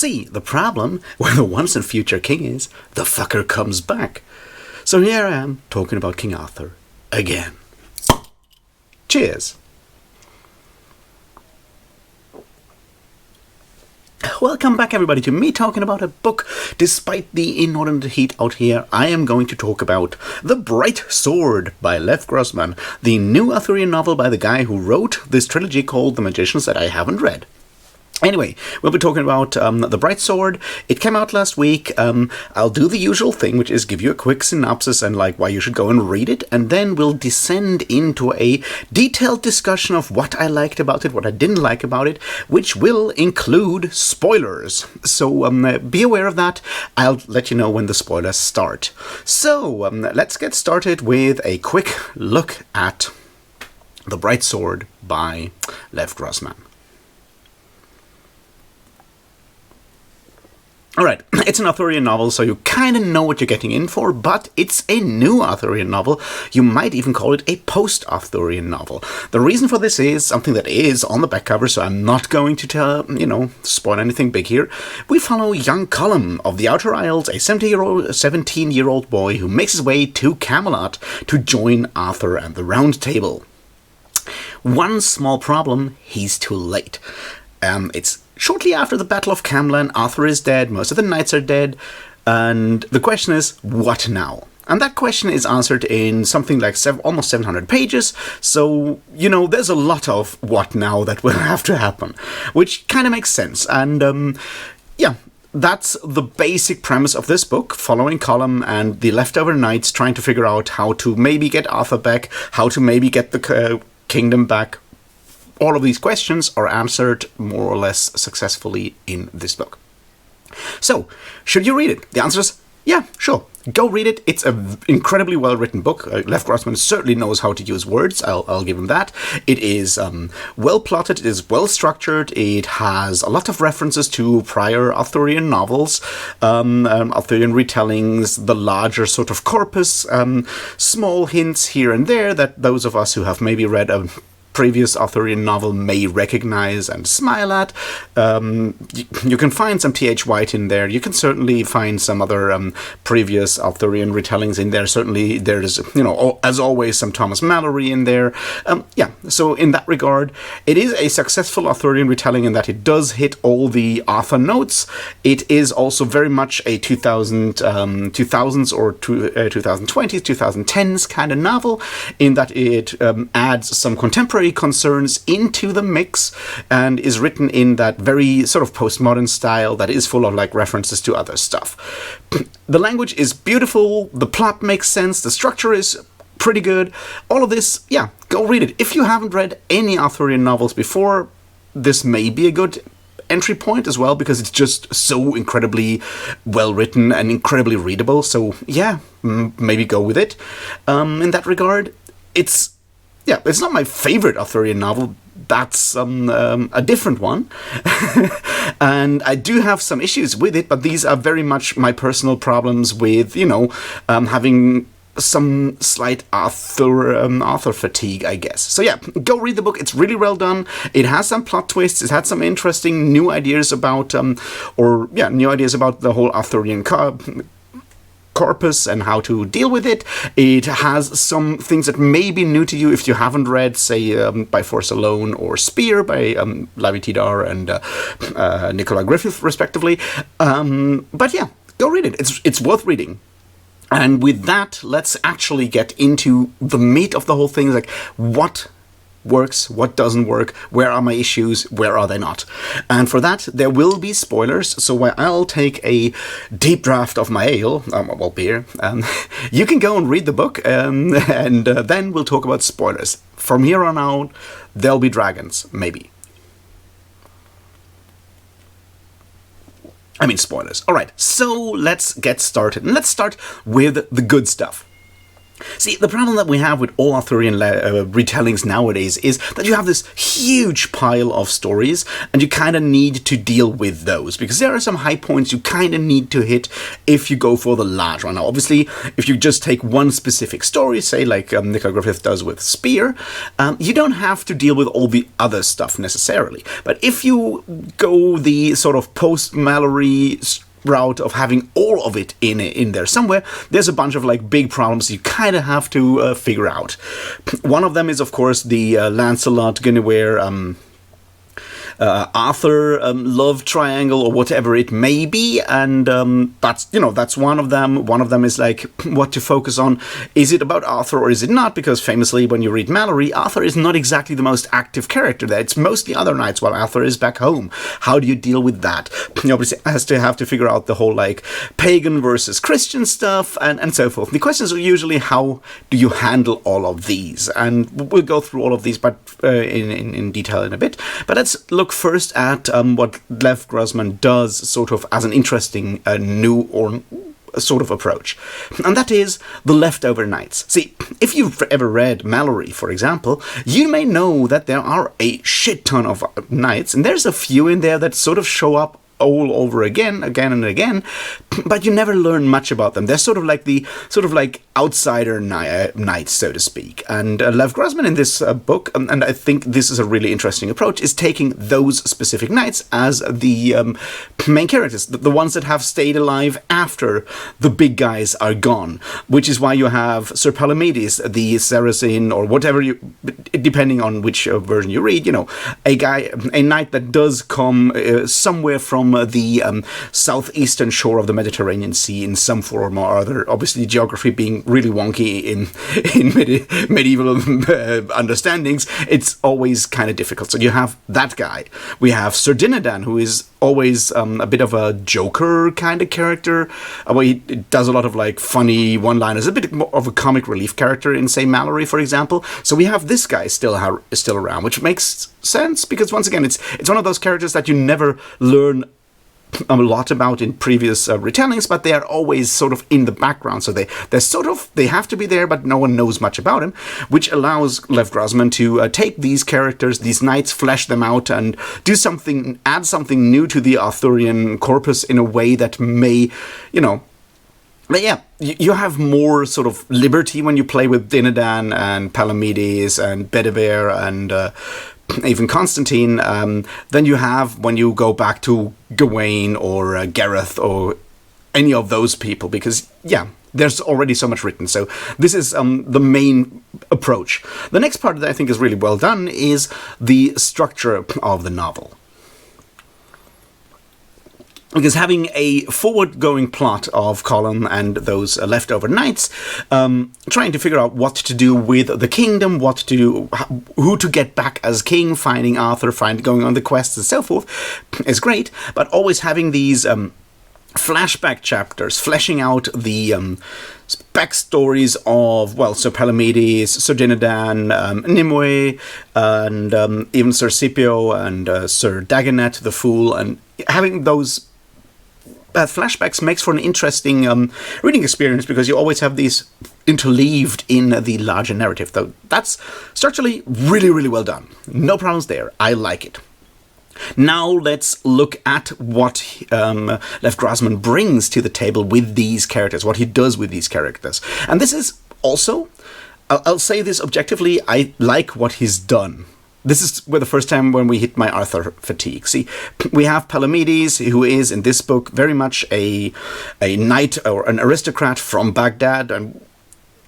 see, the problem where the once and future king is, the fucker comes back. So here I am, talking about King Arthur again. Cheers. Welcome back, everybody, to me talking about a book. Despite the inordinate heat out here, I am going to talk about The Bright Sword by Lev Grossman, the new Arthurian novel by the guy who wrote this trilogy called The Magicians that I haven't read. Anyway, we'll be talking about The Bright Sword. It came out last week. I'll do the usual thing, which is give you a quick synopsis and why you should go and read it, and then we'll descend into a detailed discussion of what I liked about it, what I didn't like about it, which will include spoilers. So be aware of that. I'll let you know when the spoilers start. So let's get started with a quick look at The Bright Sword by Lev Grossman. Alright, it's an Arthurian novel, so you kind of know what you're getting in for, but it's a new Arthurian novel. You might even call it a post-Arthurian novel. The reason for this is something that is on the back cover, so I'm not going to spoil anything big here. We follow young Colum of the Outer Isles, a 17-year-old boy who makes his way to Camelot to join Arthur and the Round Table. One small problem, he's too late. It's shortly after the Battle of Camlan. Arthur is dead, most of the knights are dead, and the question is, what now? And that question is answered in something like almost 700 pages, so, there's a lot of what now that will have to happen, which kind of makes sense, and, that's the basic premise of this book, following Colum and the leftover knights trying to figure out how to maybe get Arthur back, how to maybe get the kingdom back. All of these questions are answered more or less successfully in this book. So, should you read it? The answer is, yeah, sure. Go read it. It's an incredibly well-written book. Lev Grossman certainly knows how to use words. I'll give him that. It is well-plotted. It is well-structured. It has a lot of references to prior Arthurian novels, Arthurian retellings, the larger sort of corpus, small hints here and there that those of us who have maybe read a previous Arthurian novel may recognize and smile at. You can find some T.H. White in there. You can certainly find some other previous Arthurian retellings in there. Certainly there's, as always, some Thomas Mallory in there. So in that regard, it is a successful Arthurian retelling in that it does hit all the Arthur notes. It is also very much a 2000s or 2020s, 2010s kind of novel in that it adds some contemporary concerns into the mix and is written in that very sort of postmodern style that is full of references to other stuff. The language is beautiful, the plot makes sense, the structure is pretty good. All of this, go read it. If you haven't read any Arthurian novels before, this may be a good entry point as well, because it's just so incredibly well written and incredibly readable. So maybe go with it. In that regard, it's not my favorite Arthurian novel. That's a different one. And I do have some issues with it, but these are very much my personal problems with, having some slight Arthur fatigue, I guess. So go read the book. It's really well done. It has some plot twists. It had some interesting new ideas about, the whole Arthurian corpus and how to deal with it. It has some things that may be new to you if you haven't read, say, By Force Alone or Spear by Lavi Tidar and Nicola Griffith, respectively. But go read it. It's worth reading. And with that, let's actually get into the meat of the whole thing, what works, what doesn't work, where are my issues, where are they not. And for that, there will be spoilers, so I'll take a deep draft of my ale, beer. You can go and read the book, and then we'll talk about spoilers. From here on out, there'll be dragons, maybe. Spoilers. Alright, so let's get started. And let's start with the good stuff. See, the problem that we have with all Arthurian retellings nowadays is that you have this huge pile of stories, and you kind of need to deal with those, because there are some high points you kind of need to hit if you go for the large one. Now, obviously, if you just take one specific story, say like Nicola Griffith does with Spear, you don't have to deal with all the other stuff necessarily. But if you go the sort of post-Mallory route of having all of it in there somewhere, there's a bunch of like big problems you kind of have to figure out. One of them is, of course, the Lancelot, Guinevere, Arthur love triangle, or whatever it may be, and that's one of them. One of them is like what to focus on. Is it about Arthur or is it not? Because famously, when you read Mallory, Arthur is not exactly the most active character there. It's mostly other knights while Arthur is back home. How do you deal with that? You obviously have to figure out the whole like pagan versus Christian stuff and so forth. The questions are usually how do you handle all of these, and we'll go through all of these, but in detail in a bit. But let's look first at what Lev Grossman does sort of as an interesting new or sort of approach, and that is the leftover knights. See, if you've ever read Mallory, for example, you may know that there are a shit ton of knights, and there's a few in there that sort of show up all over again and again, but you never learn much about them. They're sort of like outsider knights, so to speak. And Lev Grossman in this book, and I think this is a really interesting approach, is taking those specific knights as the main characters, the ones that have stayed alive after the big guys are gone, which is why you have Sir Palamedes, the Saracen, or whatever depending on which version you read, a knight that does come somewhere from the southeastern shore of the Mediterranean Sea in some form or other. Obviously, geography being really wonky in medieval understandings, it's always kind of difficult. So you have that guy. We have Sir Dinadan, who is always a bit of a joker kind of character. Where he does a lot of like funny one-liners, a bit more of a comic relief character in, say, Mallory, for example. So we have this guy still around, which makes sense because once again, it's one of those characters that you never learn a lot about in previous retellings, but they are always sort of in the background. So they have to be there, but no one knows much about him, which allows Lev Grossman to take these characters, these knights, flesh them out, and add something new to the Arthurian corpus in a way that may, But yeah, you have more sort of liberty when you play with Dinadan and Palamedes and Bedivere and even Constantine than you have when you go back to Gawain or Gareth or any of those people, because, yeah, there's already so much written. So this is the main approach. The next part that I think is really well done is the structure of the novel. Because having a forward-going plot of Colin and those leftover knights, trying to figure out what to do with the kingdom, who to get back as king, finding Arthur, going on the quests and so forth, is great. But always having these flashback chapters, fleshing out the backstories of, Sir Palamedes, Sir Dinadan, Nimue, and even Sir Scipio and Sir Dagonet the Fool, and having those flashbacks makes for an interesting reading experience, because you always have these interleaved in the larger narrative. Though that's structurally really, really well done. No problems there. I like it. Now let's look at what Lev Grossman brings to the table with these characters, what he does with these characters. And this is also, I'll say this objectively, I like what he's done. This is the first time when we hit my Arthur fatigue. See, we have Palamedes, who is, in this book, very much a knight or an aristocrat from Baghdad, and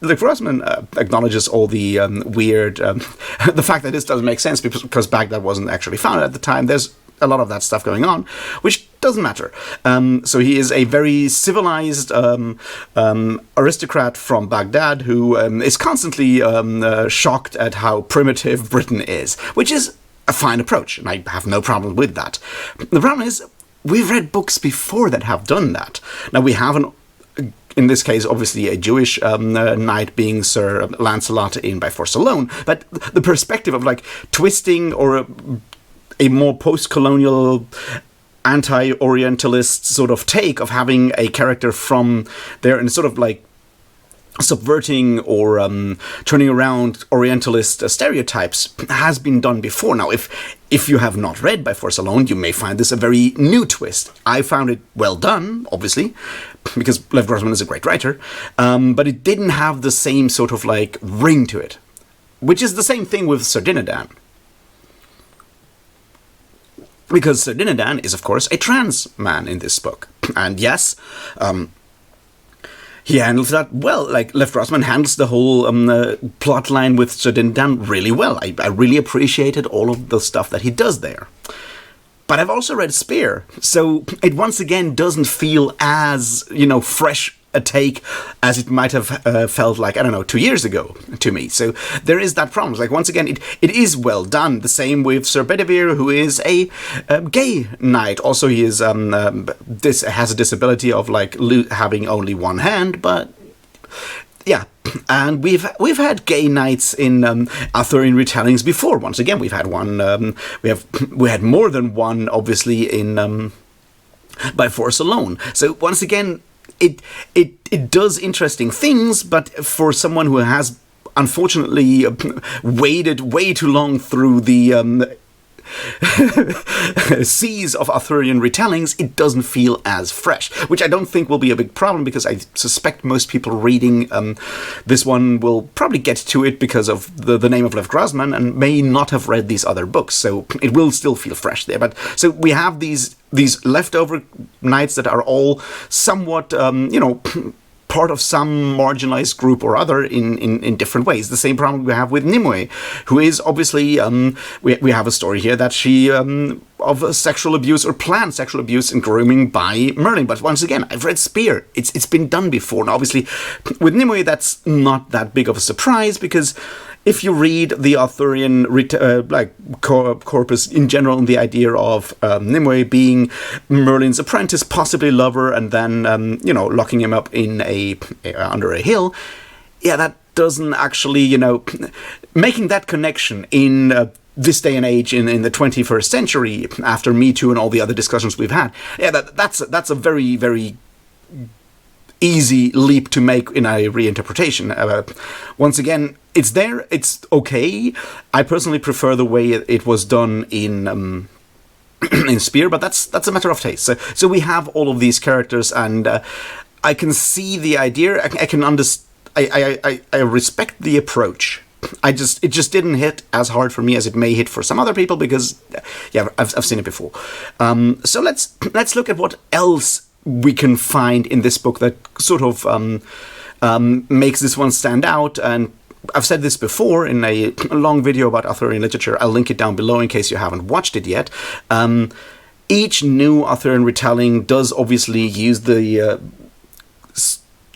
Lev Grossman acknowledges all the weird... the fact that this doesn't make sense because Baghdad wasn't actually founded at the time. There's a lot of that stuff going on, which doesn't matter. So he is a very civilized aristocrat from Baghdad who is constantly shocked at how primitive Britain is, which is a fine approach, and I have no problem with that. The problem is, we've read books before that have done that. Now, we have in this case, obviously a Jewish knight being Sir Lancelot in By Force Alone, but the perspective of like twisting or a more post-colonial anti-Orientalist sort of take of having a character from there and sort of like subverting or turning around Orientalist stereotypes has been done before. Now, if you have not read By Force Alone, you may find this a very new twist. I found it well done, obviously, because Lev Grossman is a great writer, but it didn't have the same sort of like ring to it, which is the same thing with Sir Dinadan. Because Sir Dinadan is, of course, a trans man in this book. And yes, he handles that well. Like, Lev Grossman handles the whole plot line with Sir Dinadan really well. I really appreciated all of the stuff that he does there. But I've also read Spear, so it once again doesn't feel as, fresh a take as it might have felt like, 2 years ago to me. So there is that problem. Like, once again, it is well done. The same with Sir Bedivere, who is a gay knight. Also, he is has a disability of like having only one hand, but yeah. And we've had gay knights in Arthurian retellings before. Once again, we've had one. We had more than one, obviously, in By Force Alone. So once again, it does interesting things, but for someone who has unfortunately waded way too long through the seas of Arthurian retellings, it doesn't feel as fresh, which I don't think will be a big problem, because I suspect most people reading this one will probably get to it because of the name of Lev Grossman and may not have read these other books, so it will still feel fresh there. But so we have these leftover knights that are all somewhat part of some marginalized group or other in different ways. The same problem we have with Nimue, who is obviously, we have a story here that she, of sexual abuse or planned sexual abuse and grooming by Merlin. But once again, I've read Spear. It's been done before. Now, obviously, with Nimue, that's not that big of a surprise, because if you read the Arthurian corpus in general, and the idea of Nimue being Merlin's apprentice, possibly lover, and then locking him up in under a hill, yeah, that doesn't actually making that connection in this day and age in the 21st century after Me Too and all the other discussions we've had. Yeah, that's a very, very easy leap to make in a reinterpretation. Once again, it's there, it's okay. I personally prefer the way it was done in in Spear, but that's a matter of taste. So we have all of these characters, and I can see the idea. I can understand. I respect the approach. It just didn't hit as hard for me as it may hit for some other people, because yeah, I've seen it before. So let's look at what else we can find in this book that sort of makes this one stand out. And I've said this before in a long video about Arthurian literature. I'll link it down below in case you haven't watched it yet. Each new Arthurian retelling does obviously use the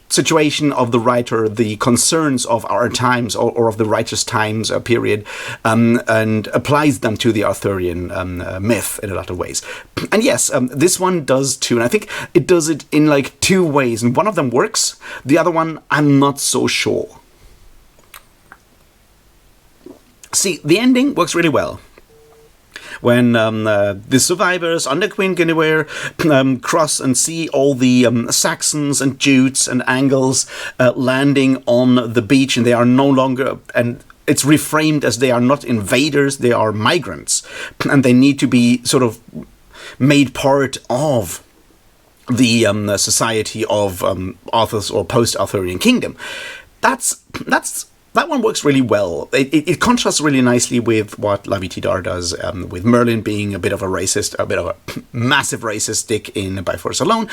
situation of the writer, the concerns of our times or of the writer's times period, and applies them to the Arthurian myth in a lot of ways. And yes, this one does too, and I think it does it in like two ways, and one of them works, the other one I'm not so sure. See, the ending works really well. When the survivors under Queen Guinevere cross and see all the Saxons and Jutes and Angles landing on the beach, and they are no longer, and it's reframed as they are not invaders, they are migrants, and they need to be sort of made part of the society of Arthur's or post-Arthurian kingdom. That one works really well. It contrasts really nicely with what La Vitidar does, with Merlin being a bit of a racist, a bit of a massive racist dick in By Force Alone,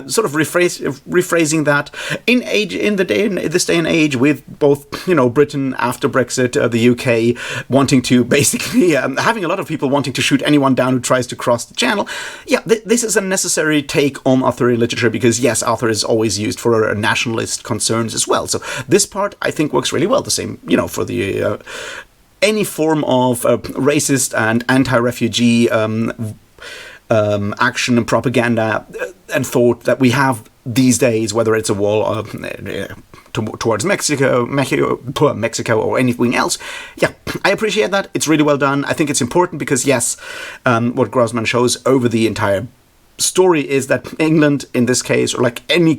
sort of rephrasing that in this day and age, with both Britain after Brexit, the UK wanting to basically having a lot of people wanting to shoot anyone down who tries to cross the channel. Yeah, this is a necessary take on Arthurian literature, because yes, Arthur is always used for nationalist concerns as well. So this part I think works really well. The same, for the any form of racist and anti-refugee action and propaganda and thought that we have these days, whether it's a wall towards Mexico or anything else. Yeah, I appreciate that. It's really well done. I think it's important because yes, what Grossman shows over the entire story is that England, in this case, or like any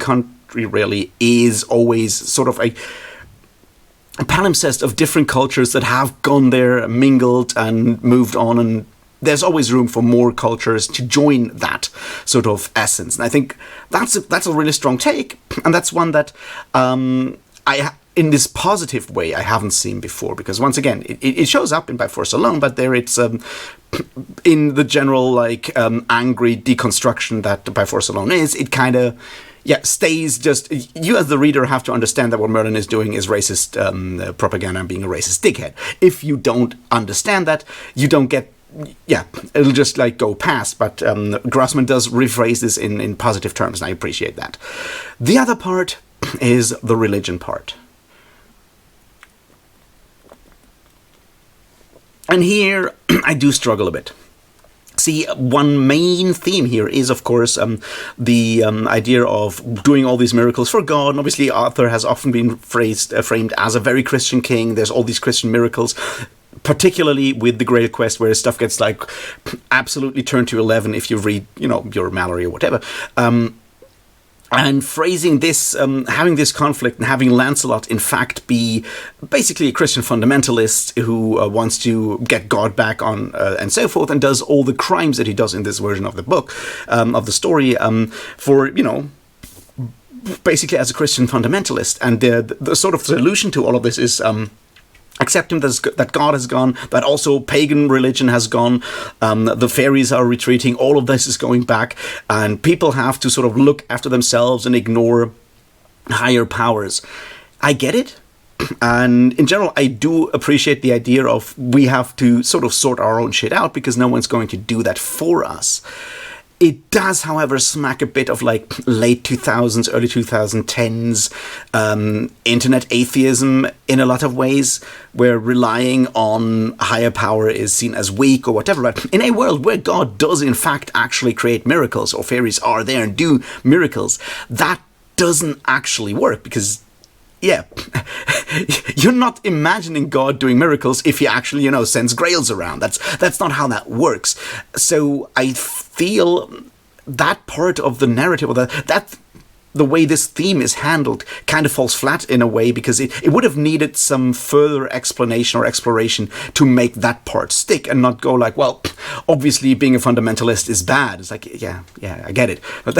history really is always sort of a palimpsest of different cultures that have gone there, mingled, and moved on, and there's always room for more cultures to join that sort of essence. And I think that's a really strong take, and that's one that in this positive way, I haven't seen before, because once again, it shows up in By Force Alone, but there it's in the general angry deconstruction that By Force Alone is, it kind of stays just, you as the reader have to understand that what Merlin is doing is racist propaganda and being a racist dickhead. If you don't understand that, you don't get, it'll just go past, but Grossman does rephrase this in positive terms, and I appreciate that. The other part is the religion part. And here, I do struggle a bit. See, one main theme here is, of course, the idea of doing all these miracles for God. And obviously, Arthur has often been framed as a very Christian king. There's all these Christian miracles, particularly with the Grail Quest, where stuff gets absolutely turned to 11 if you read, your Mallory or whatever. And phrasing this, having this conflict, and having Lancelot, in fact, be basically a Christian fundamentalist who wants to get God back on, and so forth, and does all the crimes that he does in this version of the book, of the story, for, basically as a Christian fundamentalist. And the sort of solution to all of this is accepting that God has gone, that also pagan religion has gone, the fairies are retreating, all of this is going back, and people have to sort of look after themselves and ignore higher powers. I get it, and in general, I do appreciate the idea of we have to sort of sort our own shit out, because no one's going to do that for us. It does, however, smack a bit of late 2000s, early 2010s internet atheism in a lot of ways, where relying on higher power is seen as weak or whatever. But in a world where God does in fact actually create miracles, or fairies are there and do miracles, that doesn't actually work, because you're not imagining God doing miracles if he actually, sends grails around. That's not how that works. So I feel that part of the narrative, or that the way this theme is handled, kind of falls flat in a way, because it would have needed some further explanation or exploration to make that part stick, and not go well, obviously being a fundamentalist is bad. It's I get it. But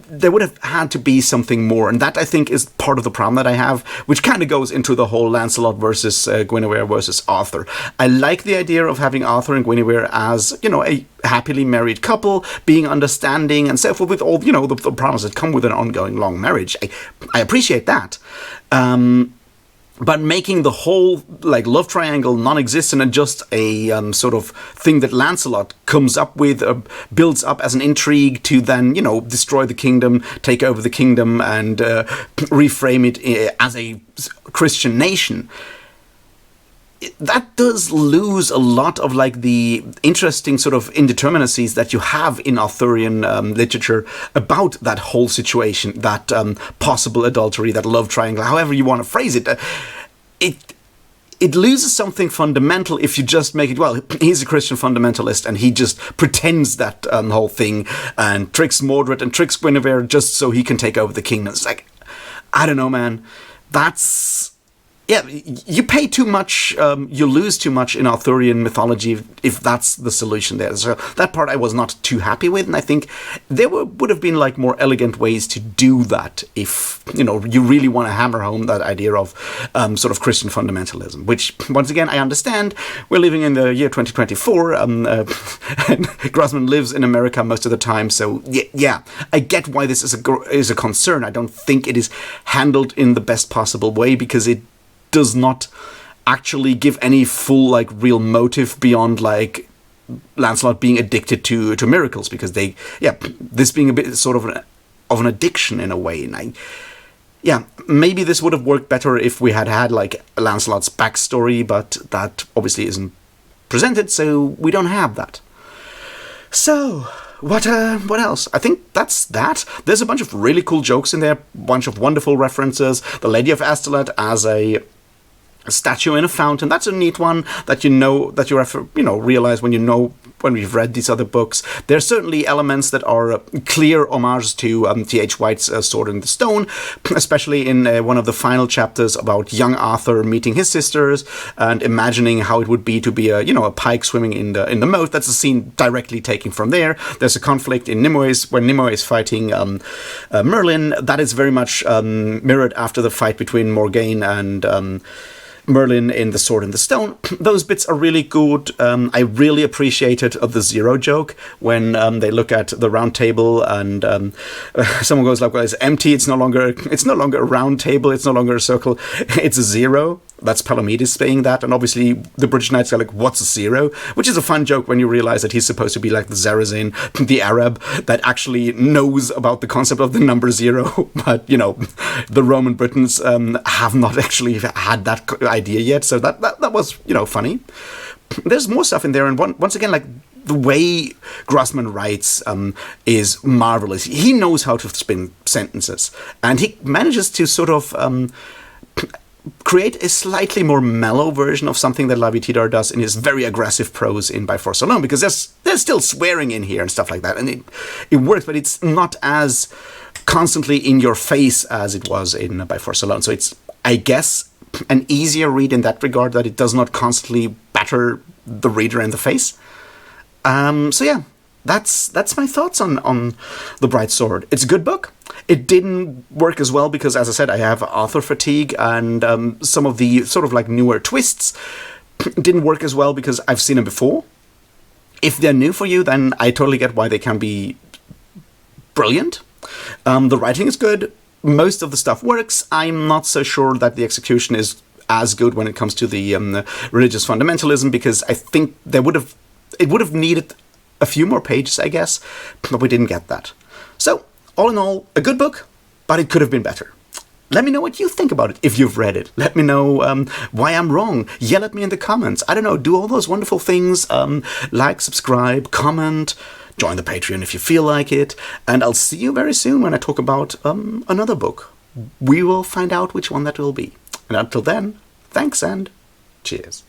there would have had to be something more, and that, I think, is part of the problem that I have, which kind of goes into the whole Lancelot versus Guinevere versus Arthur. I like the idea of having Arthur and Guinevere as, a happily married couple, being understanding and so forth, with all, the problems that come with an ongoing long marriage. I appreciate that. But making the whole love triangle non-existent and just a sort of thing that Lancelot comes up with, builds up as an intrigue to then, destroy the kingdom, take over the kingdom, and reframe it as a Christian nation, that does lose a lot of the interesting sort of indeterminacies that you have in Arthurian literature about that whole situation, that possible adultery, that love triangle, however you want to phrase it. It loses something fundamental if you just make it, he's a Christian fundamentalist and he just pretends that whole thing and tricks Mordred and tricks Guinevere just so he can take over the kingdom. It's I don't know, man. That's... you pay too much, you lose too much in Arthurian mythology if that's the solution there. So that part I was not too happy with, and I think there would have been more elegant ways to do that if, you really want to hammer home that idea of sort of Christian fundamentalism, which, once again, I understand. We're living in the year 2024, and Grossman lives in America most of the time, so I get why this is a concern. I don't think it is handled in the best possible way, because it does not actually give any full real motive beyond Lancelot being addicted to miracles, because this being a bit sort of an addiction in a way. And maybe this would have worked better if we had Lancelot's backstory, but that obviously isn't presented, so we don't have that. So what else? I think that's that. There's a bunch of really cool jokes in there, a bunch of wonderful references. The Lady of Astolat as a statue in a fountain. That's a neat one that that you have to, realize when you've read these other books. There are certainly elements that are clear homages to T.H. White's Sword in the Stone, especially in one of the final chapters about young Arthur meeting his sisters and imagining how it would be to be a pike swimming in the moat. That's a scene directly taken from there. There's a conflict in Nimue when Nimue is fighting Merlin. That is very much mirrored after the fight between Morgaine and Merlin in The Sword in the Stone. Those bits are really good. I really appreciated the zero joke when they look at the round table and someone goes like, well, it's empty, it's no longer a round table, it's no longer a circle, it's a zero. That's Palamedes saying that, and obviously the British Knights are like, what's a zero? Which is a fun joke when you realize that he's supposed to be like the Zarazin, the Arab, that actually knows about the concept of the number zero, but, the Roman Britons have not actually had that idea yet, so that was, funny. There's more stuff in there, and once again, like, the way Grossman writes is marvelous. He knows how to spin sentences, and he manages to sort of create a slightly more mellow version of something that Lavie Tidhar does in his very aggressive prose in By Force Alone, because there's still swearing in here and stuff like that, and it works, but it's not as constantly in your face as it was in By Force Alone. So it's, I guess, an easier read in that regard, that it does not constantly batter the reader in the face. So yeah, that's my thoughts on The Bright Sword. It's a good book. It didn't work as well because, as I said, I have author fatigue, and some of the sort of like newer twists didn't work as well because I've seen them before. If they're new for you, then I totally get why they can be brilliant. The writing is good. Most of the stuff works. I'm not so sure that the execution is as good when it comes to the religious fundamentalism, because I think it would have needed a few more pages, I guess, but we didn't get that. So, all in all, a good book, but it could have been better. Let me know what you think about it if you've read it. Let me know why I'm wrong. Yell at me in the comments. I don't know, do all those wonderful things. Like, subscribe, comment, join the Patreon if you feel like it. And I'll see you very soon when I talk about another book. We will find out which one that will be. And until then, thanks and cheers.